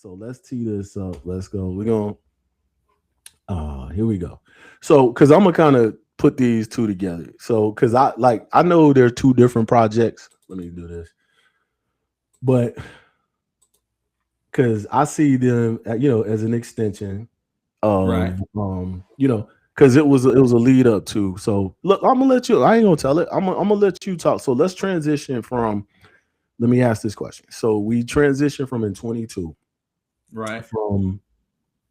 So let's tee this up. Let's go. We're gonna here we go. So because I'm gonna kind of put these two together. So because I know they're two different projects. Let me do this. But because I see them, as an extension Right. of, because it was a lead up to. So look, I'm gonna let you. I ain't gonna tell it. I'm gonna let you talk. So let's transition from. Let me ask this question. So we transition from in 22 Right. from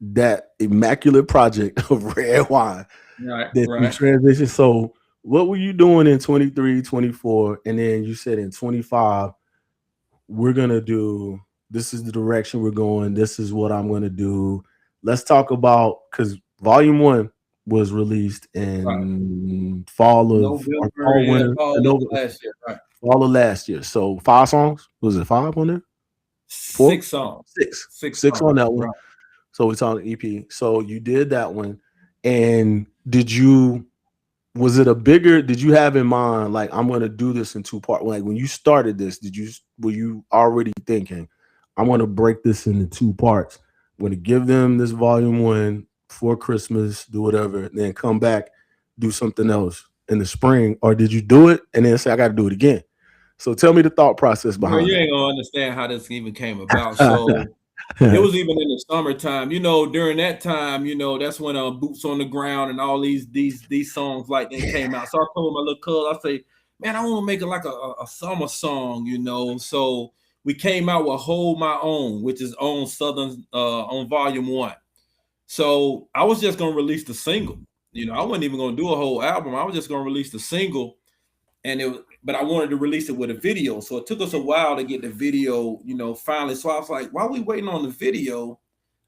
that immaculate project of red wine Right. that you Right. transition. So what were you doing in 23, 24, and then you said in 25 we're gonna do this is the direction we're going. This is what I'm gonna do. Let's talk about because volume one was released Right. in fall of or November, fall yeah, winter fall of no last year. Right. fall of last year. So five songs. Was it five on there? Four? 6 songs. Six. Six Six on songs. that one. Right. So it's on the EP. So you did that one. And did you was it a bigger did you have in mind like I'm gonna do this in two parts? Like when you started this, were you already thinking, I'm gonna break this into two parts. I'm gonna give them this volume one for Christmas, do whatever, and then come back, do something else in the spring, or did you do it and then say I gotta do it again? So tell me the thought process Girl, behind you that. ain't gonna understand how this even came about. So it was even in the summertime. During that time, that's when Boots on the Ground and all these songs like they came out. So I told my little cuz, I say, man, I want to make it like a summer song. So we came out with Hold My Own, which is on Southern on volume one. So I was just gonna release the single. I wasn't even gonna do a whole album. I was just gonna release the single, and but I wanted to release it with a video. So it took us a while to get the video, finally. So I was like, while we waiting on the video,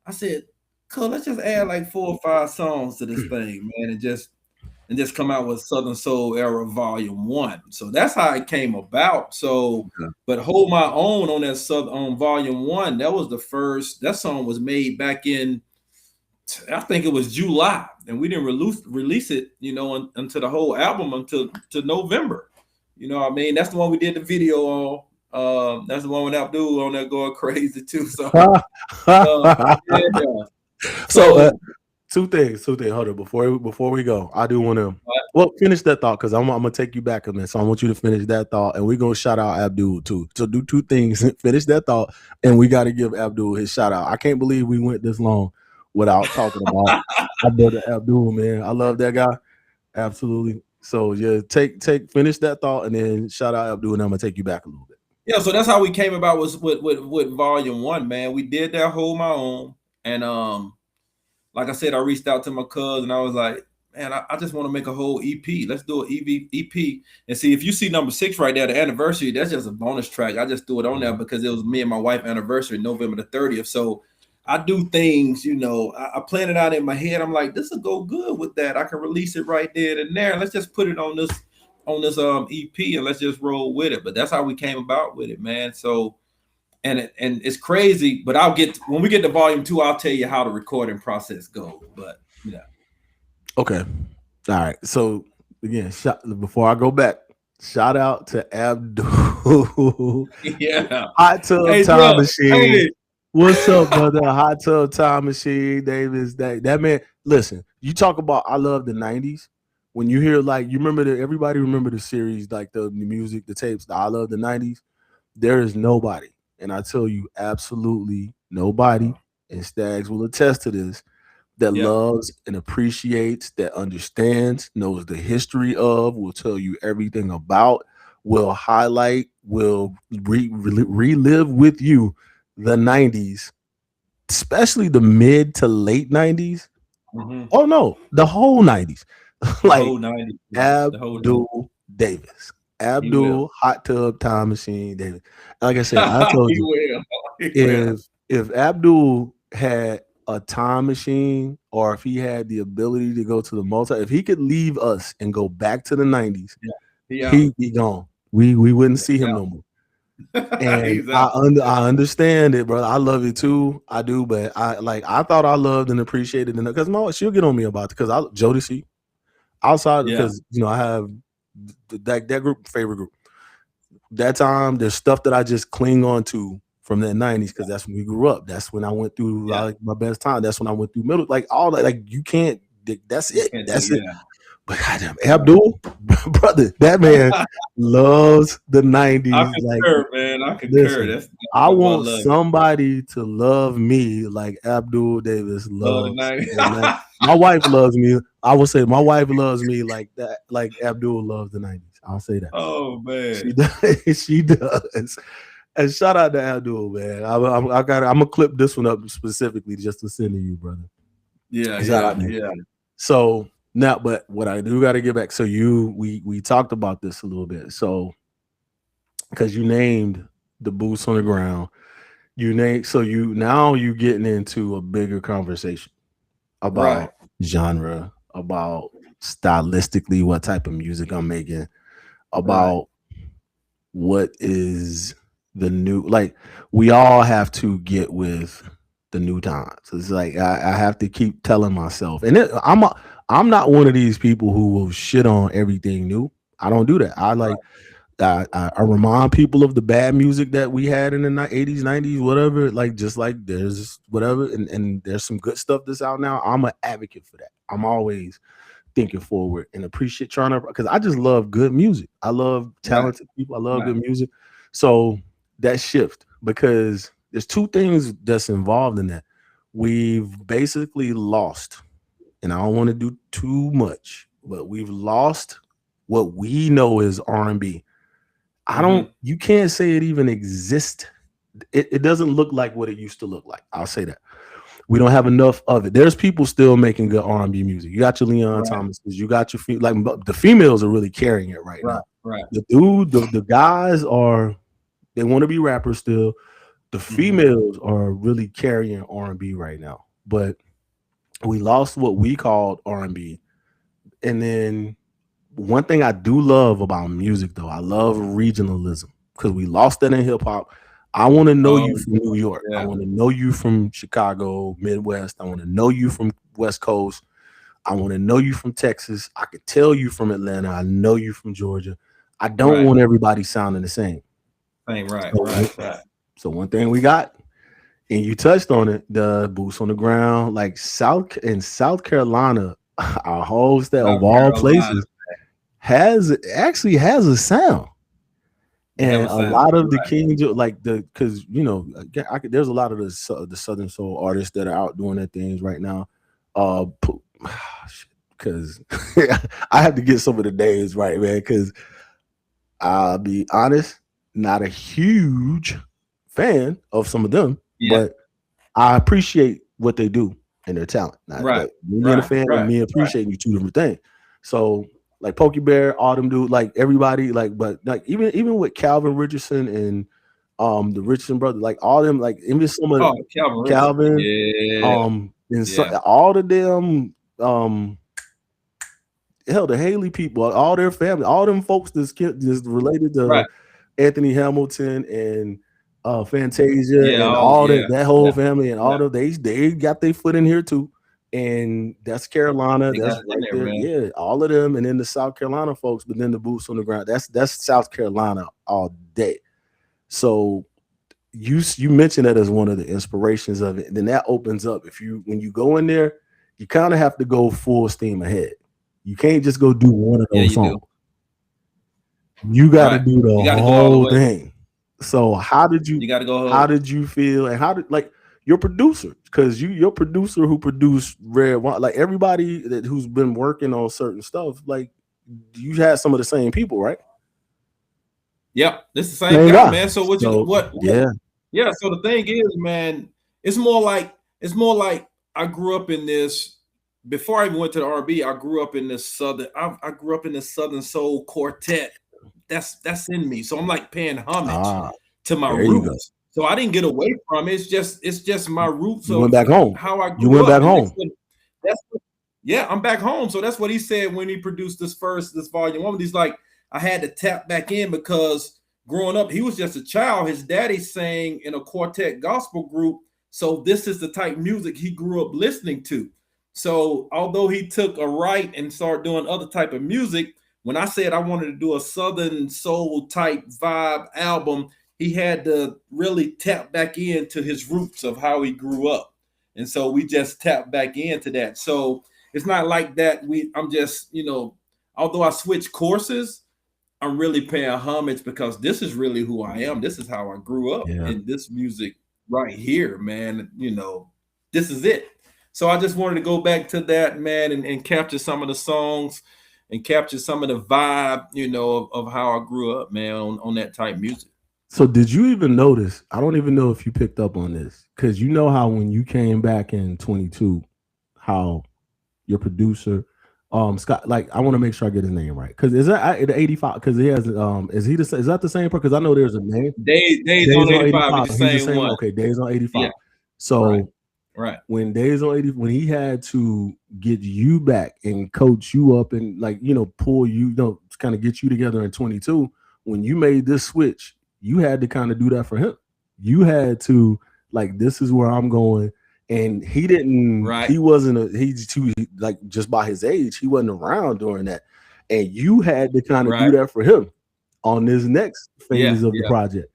I said, cool, let's just add like 4 or 5 songs to this thing, man, and just come out with Southern Soul Era Volume One. So that's how it came about. So, Okay. but Hold My Own on that Southern on Volume One, that was the first. That song was made back in, I think it was July, and we didn't release it, until the whole album until to November. You know what I mean? That's the one we did the video on. That's the one with Abdul on there going crazy too. So yeah. so So two things. Hold on, before we go, I do want to well finish that thought because I'm gonna take you back a minute. So I want you to finish that thought, and we're gonna shout out Abdul too. So do two things: finish that thought, and we got to give Abdul his shout out. I can't believe we went this long without talking about our brother Abdul. Man, I love that guy. Absolutely. So yeah, take finish that thought, and then shout out Abdul, and I'm gonna take you back a little bit. yeah, so that's how we came about was with Volume One, man. We did that Hold My Own, and like I said, I reached out to my cousin. I was like, man, I just want to make a whole EP. Let's do an EP. And see, if you see number 6 right there, the anniversary, that's just a bonus track. I just threw it on there because it was me and my wife anniversary, November the 30th. So I do things, I plan it out in my head. I'm like, this will go good with that. I can release it right there and there. Let's just put it on this EP and let's just roll with it. But that's how we came about with it, man. So and it's crazy, but when we get to volume 2, I'll tell you how the recording process goes. But Okay. All right. So again, before I go back, shout out to Abdul. yeah. Hot Tub Hey, Time bro. Machine. Hey, What's up, brother? Hot Tub Time Machine, Davis. That man. Listen, you talk about I love the '90s. When you hear like you remember everybody remember the series like the music, the tapes. The I love the '90s. There is nobody, and I tell you, absolutely nobody. And Staggs will attest to this that yeah. loves and appreciates, that understands, knows the history of, will tell you everything about, will highlight, will relive with you the 90s, especially the mid to late 90s. Mm-hmm. Oh no, the whole 90s. The Like whole 90s. Yeah. The whole 90s. Abdul Davis. He will. Abdul Hot Tub Time Machine Davis. Like I said, I told he you will. He will. if Abdul had a time machine or if he had the ability to go to the if he could leave us and go back to the 90s, Yeah. He out. he'd be gone. We wouldn't see He him out. no more. And He's out. I understand it, brother. I love it too. I do, but I thought I loved and appreciated it because she'll get on me about it because I Jodeci outside Yeah. because I have that group favorite group. That time there's stuff that I just cling on to from that 90s because that's when we grew up. That's when I went through Yeah. like my best time. That's when I went through middle, like all that. Like you can't. That's You it. can't take That's it. yeah. But goddamn, Yeah. Abdul, brother, that man loves the I 90s. Like, concur, man. I concur. listen, That's I my boy want love it. somebody to love me like Abdul Davis Love the loves night. the night. My wife loves me. I would say my wife loves me like that, like Abdul loves the 90s. I'll say that. Oh She man. does. She does. And shout out to Abdul, man. I got. I'm gonna clip this one up specifically just to send to you, brother. Yeah, Shout yeah, out to you. yeah. So now, but what I do got to get back. So we talked about this a little bit. So because you named the boots on the ground, you name so you now you getting into a bigger conversation Right, about genre, about stylistically what type of music I'm making, right, about what is the new like we all have to get with the new times. It's like I have to keep telling myself, and I'm not one of these people who will shit on everything new. I don't do that. I like I remind people of the bad music that we had in the 80s, 90s, whatever. Like just like there's whatever, and there's some good stuff that's out now. I'm an advocate for that. I'm always thinking forward and appreciate trying to because I just love good music. I love right, talented people. I love right. good music. So that shift because there's two things that's involved in that. We've basically lost, and I don't want to do too much, but we've lost what we know is R&B. I don't. Mm-hmm. You can't say it even exists. It doesn't look like what it used to look like. I'll say that. We don't have enough of it. There's people still making good R&B music. You got your Leon Right, Thomases. You got your like the females are really carrying it right right, now. right. The guys are they want to be rappers still. The Mm-hmm. females are really carrying R&B right now. But we lost what we called R&B. And then one thing I do love about music though, I love regionalism because we lost that in hip hop. I want to know Oh you from New York. I yeah, want to know you from Chicago, Midwest. I want to know you from West Coast. I want to know you from Texas. I could tell you from Atlanta. I know you from Georgia. I don't right. want everybody sounding the same. Same, right, So, right, right. so one thing we got, and you touched on it, the boots on the ground, like South Carolina, our host that South of all Carolina, places has actually has a sound. they have And a a sound. lot of the Right. King, like because there's a lot of the Southern Soul artists that are out doing their things right now. Because I have to get some of the names right, man. Because I'll be honest, not a huge fan of some of them, Yeah. but I appreciate what they do and their talent. Not, Right, but me being a right, fan and right, me right. appreciating you two different things. So like Pokey Bear, all them dude, like everybody, like but like even with Calvin Richardson and the Richardson brothers, like all them, like even some of Oh, Calvin Richardson. Calvin, Yeah, and so, yeah. all the damn hell the Haley people, all their family, all them folks that's related Right. to Anthony Hamilton and Fantasia Yeah. and All. all Yeah. that whole Yeah. family and Yeah. all of they got their foot in here too. And that's Carolina. They got That's it in right there, there. man. Yeah, all of them, and then the South Carolina folks, but then the boots on the ground. That's South Carolina all day. So you mentioned that as one of the inspirations of it. And then that opens up. If you when you go in there, you kind of have to go full steam ahead. You can't just go do one of Yeah, those you do. songs. You got to Right. do the You got to go all the whole way. thing. So You got to how go. did you feel and how did like your producer because your producer who produced Red Wine, like everybody who's been working on certain stuff, like you had some of the same people, right? Yep, this the same Same guy, guy. man. So what you So what? yeah. Yeah. So the thing is, man, it's more like I grew up in this. Before I even went to the RB, I grew up in this southern. I grew up in this Southern Soul quartet. That's in me. So I'm like paying homage Ah, to my there you go. roots. So I didn't get away from it. It's just my roots You went of back home. how I You grew went up, back and home. that's what, yeah, I'm back home. So that's what he said when he produced this volume one. He's like, I had to tap back in because growing up, he was just a child. His daddy sang in a quartet gospel group. So this is the type of music he grew up listening to. So although he took a right and started doing other type of music, when I said I wanted to do a Southern soul type vibe album, he had to really tap back into his roots of how he grew up. And so we just tap back into that. So it's not like that. I'm just, although I switch courses, I'm really paying homage because this is really who I am. This is how I grew up Yeah. in this music right here, man. This is it. So I just wanted to go back to that, man, and capture some of the songs and capture some of the vibe, of how I grew up, man, on that type music. So did you even notice? I don't even know if you picked up on this because you know how when you came back in 22, how your producer, Scott, like I want to make sure I get his name right because is that the 85? Because he has is that the same person? Because I know there's a name. Days Days on on 85 is 85. the He's the same same. one. Okay, Days on Yeah, 85. right, So right, when Days on 80, when he had to get you back and coach you up and like, pull you, kind of get you together in 22, when you made this switch, you had to kind of do that for him. You had to like, this is where I'm going. And right, he wasn't he's too like just by his age, he wasn't around during that. And you had to kind of do right. that for him on this next Yeah, phase of the yeah. project.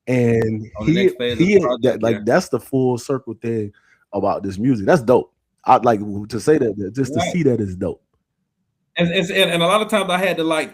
And On the next phase of the that project, yeah. like that's the full circle thing about this music. That's dope. I'd like to say that just to Right. see that is dope. And a lot of times I had to like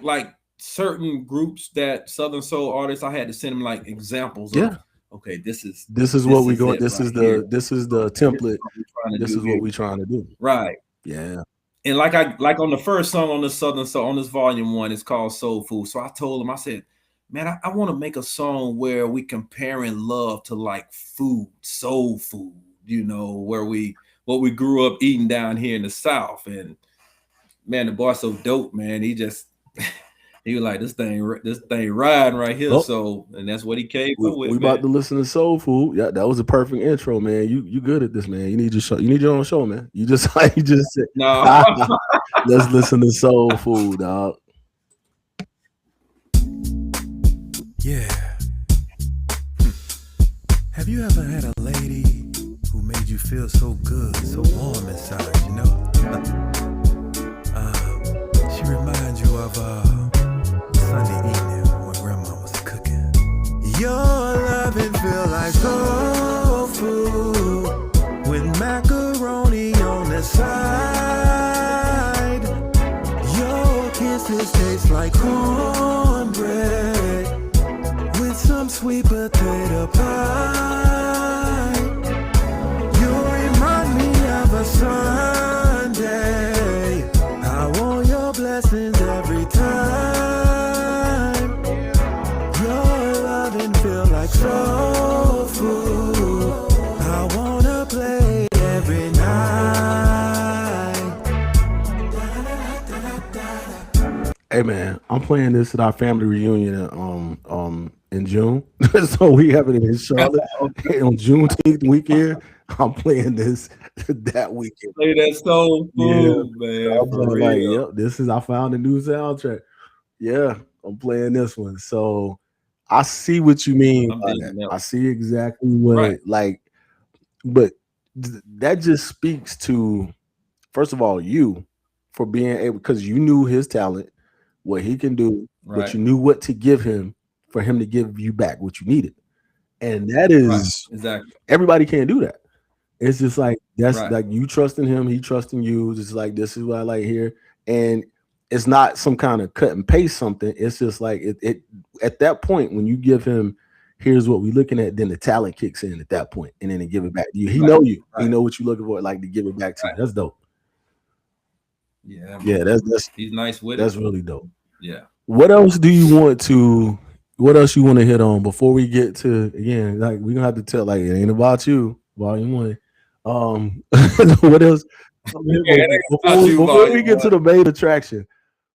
certain groups that Southern Soul artists, I had to send them like examples of, Yeah. okay, this is This is what this we is going. it This right is here. the This is template. what we're trying to This do is what here. we trying to do. Right. Yeah. And like on the first song on the Southern Soul on this volume one, it's called Soul Food. So I told him, I said, man, I want to make a song where we comparing love to like food, soul food, where we what we grew up eating down here in the South. And man, the boy so dope, man. He just he was like this thing riding right here. Well, So and that's what he came up we with, about man. to listen to Soul Food. Yeah, that was a perfect intro, man. You good at this, man. You need your show. You need your own show, man. You just you just said, No, let's listen to Soul Food, dog. Yeah. Have you ever had a lady who made you feel so good, so warm inside, you know? She reminds you of Sunday evening when grandma was cooking. Your loving feel like soul food with macaroni on the side. Your kisses taste like cornbread with some sweet potato pie. You remind me of a Sunday. I want your blessings every time. Your loving feel like soul food. I wanna play every night. Hey man, I'm playing this at our family reunion in June. So we have it in Charlotte on Juneteenth weekend. I'm playing this that weekend. play that soul Yeah. food, man, I'm for like, real. yep, this is I found a new soundtrack. Yeah, I'm playing this one. So I see what you mean I'm by that. digging that I one. see exactly Right, what like, but that just speaks to first of all you for being able because you knew his talent, what he can do, but right, you knew what to give him for him to give you back what you needed. And that right. is Exactly. everybody can't do that. It's just like that's Right, like you trusting him, he trusting you. Just like this is what I like here, and it's not some kind of cut and paste something. It's just like it at that point when you give him, here's what we're looking at. Then the talent kicks in at that point, and then they give it back to you. He right, know you. He right, know what you're looking for. Like to give it back to you. right. That's dope. Yeah, Yeah, man. He's nice with it. that's really dope. Yeah. What else do you want to? What else you want to hit on before we get to again? Like we gonna have to tell like it ain't about you, volume one. What else? Yeah, it ain't about you, Before we volume get to one. the main attraction,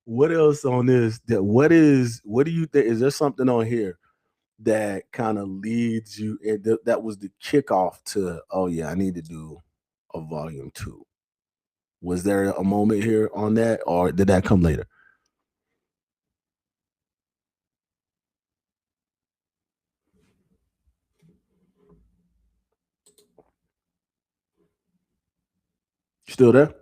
what else on this? What do you think? Is there something on here that kind of leads you? That was the kickoff to. Oh yeah, I need to do a volume two. Was there a moment here on that, or did that come later? Still there?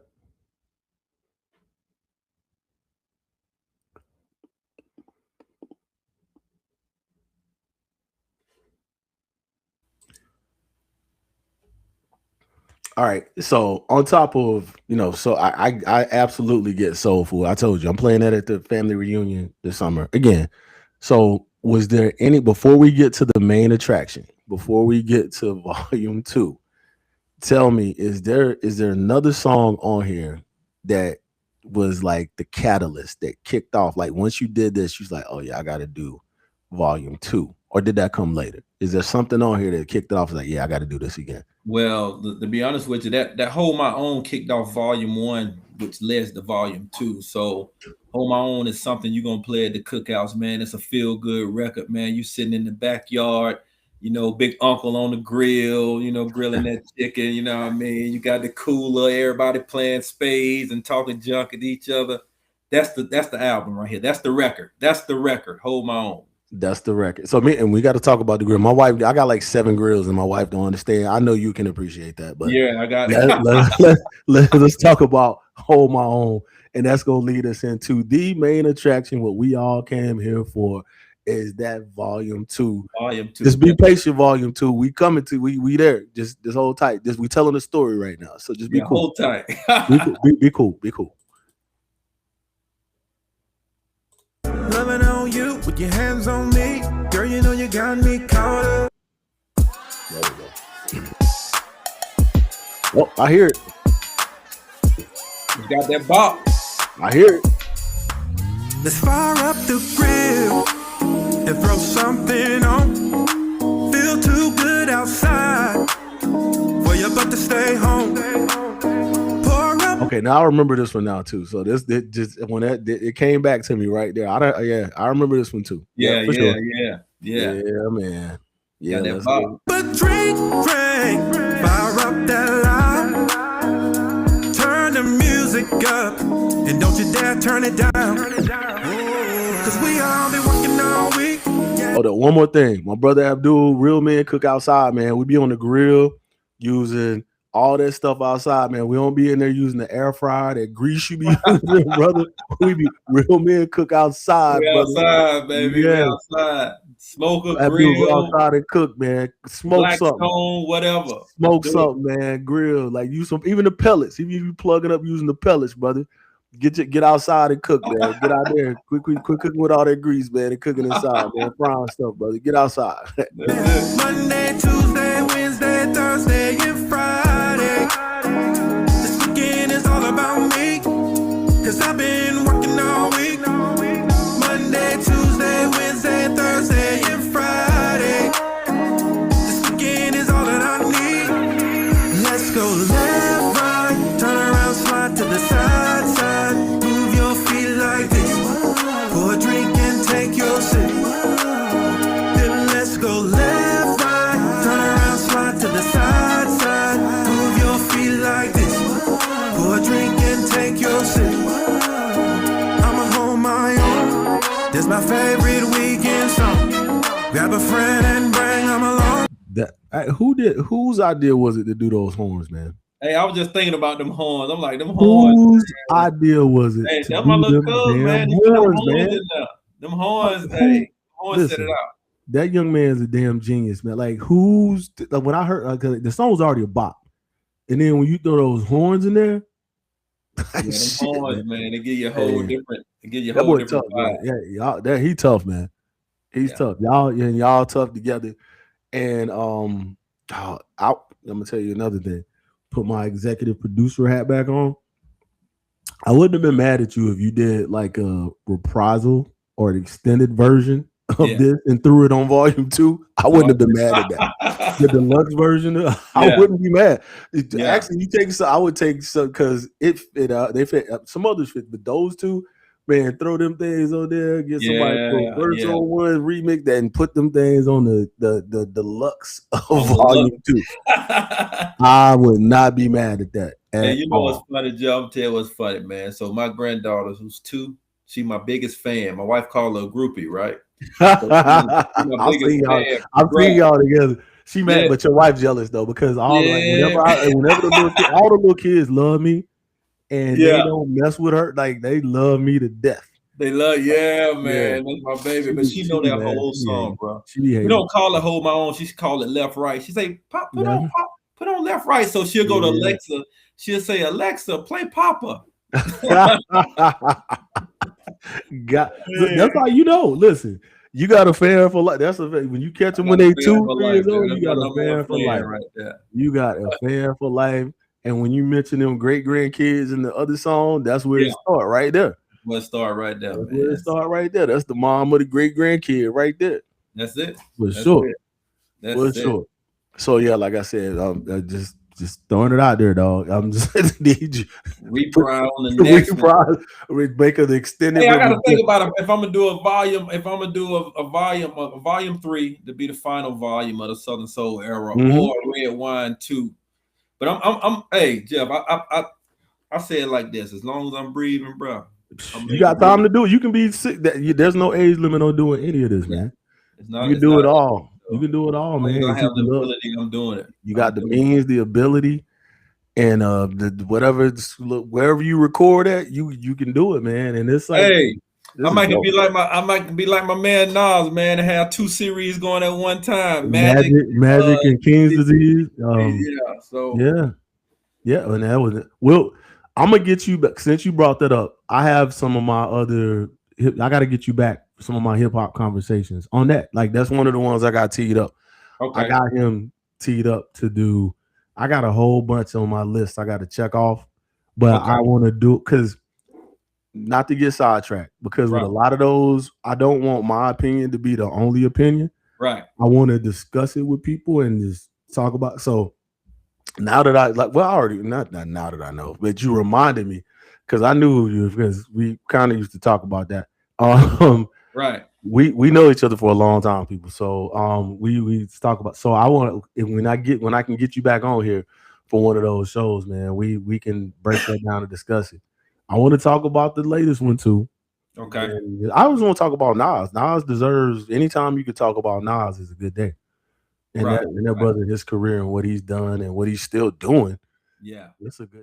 All right. So on top of, so I absolutely get soul food. I told you I'm playing that at the family reunion this summer again. So was there any before we get to the main attraction, before we get to volume 2, tell me, is there another song on here that was like the catalyst that kicked off? Like once you did this, she's like, oh yeah, I gotta do volume 2. Or did that come later? Is there something on here that kicked it off? Like, yeah, I gotta do this again. Well, to be honest with you, that Hold My Own kicked off volume 1, which led to volume 2. So Hold My Own is something you're gonna play at the cookouts, man. It's a feel good record, man. You sitting in the backyard, big uncle on the grill, grilling that chicken, you know what I mean? You got the cooler, everybody playing spades and talking junk at each other. That's the album right here. That's the record. That's the record. Hold My Own. That's the record. So me and we got to talk about the grill. My wife, I got like 7 grills, and my wife don't understand. I know you can appreciate that, but Yeah, I got it. let's talk about Hold My Own, and that's gonna lead us into the main attraction. What we all came here for is that volume 2. Volume 2. Just be patient, volume 2. We coming to we there. Just hold tight. Just we telling the story right now. So just be Yeah, cool. hold tight. Be cool. Be cool. Be cool. Loving on you with your hands on me. Girl, you know you got me caught up. There we go. Oh, I hear it. You got that box. I hear it. Let's fire up the grill and throw something on. Feel too good outside for your butt to stay home. Pour up. Okay, now I remember this one now too. So this just when it came back to me right there. I remember this one too. Yeah, for sure. yeah. Yeah, man. Yeah, Got that let's box. go. But drink, fire up that light. Turn the music up and don't you dare turn it down. Cause we all been working all week. Oh, one more thing. My brother Abdul, real men cook outside, man. We be on the grill using all that stuff outside, man. We don't be in there using the air fryer, that grease you be using, brother. We be real men cook outside, We brother. outside, baby. Yeah. We outside. Smoke a Abdul, go grill, outside and cook, man. Smoke black something. stone, whatever. Smoke Do it. something, man. Grill, like use some, even the pellets. If you plugging up using the pellets, brother, get outside and cook, man. Get out there, quick cooking with all that grease, man, and cooking inside, man. Frying stuff, brother. Get outside. That's it. Monday, Tuesday, Wednesday, Thursday, and Friday. This weekend is all about me. Cause I've been working all week. Monday, Tuesday, Wednesday, Thursday, and Friday. This weekend is all that I need. Let's go left, right, turn around, slide to the side. Move your feet like this. Pour a drink and take your sip. Then let's go left, right, turn around, slide to the side. Move your feet like this. Pour a drink and take your sip. I'ma hold my own. This my favorite weekend song. Grab a friend and bring them along. Whose idea was it to do those horns, man? Hey, I was just thinking about them horns. I'm like, them horns. Whose idea was it? Hey, to that's my do little them cuz, damn man. He put them horns, horns man? in there. Them horns, Who- hey, horns set listen. it out. That young man's a damn genius, man. Like when I heard the song was already a bop, and then when you throw those horns in there, Yeah, them shit, horns, man. They give you a whole Hey. different. They give you a that whole boy tough, different man. vibe. Yeah, he tough, man. He's Yeah. tough. Y'all tough together. And I'm gonna tell you another thing. Put my executive producer hat back on. I wouldn't have been mad at you if you did like a reprisal or an extended version of Yeah. this and threw it on volume 2. I wouldn't have been mad at that. The deluxe version, I Yeah. wouldn't be mad. Yeah. Actually, you take some. I would take some because they fit. Some others fit, but those two, man, throw them things on there. Get somebody to put a verse Yeah. on one, remix that, and put them things on the deluxe of On the volume 2. I would not be mad at that. And you know what's all. funny, Joe? I'm tell you what's funny, man. So my granddaughter, who's 2, she my biggest fan. My wife called her a groupie, right? So she my I've biggest seen y'all. fan. I've seen y'all together. She mad, Yeah. but your wife jealous though because all like Yeah. whenever all the little kids love me, and they Yeah. don't mess with her. Like they love me to death. They love, yeah, man. That's my baby. But she know be that mad. whole She be song, hating. bro. She be We hating. don't call it Hold My Own. She call it Left Right. She say, put put on Left Right. So she'll go to Yeah. Alexa. She'll say, Alexa, play Papa. That's how you know. Listen, you got a fan for life. That's when you catch them when they 2, 3 years old. You got a fan for life. Right there. You got a fan for life. And when you mention them great grandkids in the other song, that's where it start right there. Let's start right there, that's man. Where it start right there. That's the mom of the great grandkid right there. That's it. For sure. That's for it. sure. So yeah, like I said, just throwing it out there, dog. I'm just need you. Reprise on the next one. Make an extended. Hey, I gotta think about it. If I'm gonna do a volume, a volume 3 to be the final volume of the Southern Soul era, or Red Wine 2. But I'm hey Jeff, I say it like this: as long as I'm breathing, bro. You got time to do it. You can be sick. There's no age limit on doing any of this, man. You can do it all. You can do it all, man. I have the ability. I'm doing it. You got the means, the ability, and wherever you record at, you can do it, man. And it's like, hey, I might be like my man Nas, man, and have 2 series going at one time. Magic and King's Disease. Yeah, and that was it. Well, I'm gonna get you back since you brought that up. I have some of my other. I got to get you back for some of my hip hop conversations on that. Like that's one of the ones I got teed up. Okay. I got him teed up to do. I got a whole bunch on my list I got to check off, but I want to do because not to get sidetracked because with a lot of those, I don't want my opinion to be the only opinion. Right. I want to discuss it with people and just talk about. So now that I already not now that I know, but you reminded me because I knew you because we kind of used to talk about that. Right. We know each other for a long time, people. So we talk about. So I want when I can get you back on here for one of those shows, man. We can break that down and discuss it. I want to talk about the latest one too. Okay. And I always want to talk about Nas. Nas deserves anytime you could talk about Nas is a good day. And that brother, his career and what he's done and what he's still doing. Yeah, it's a good.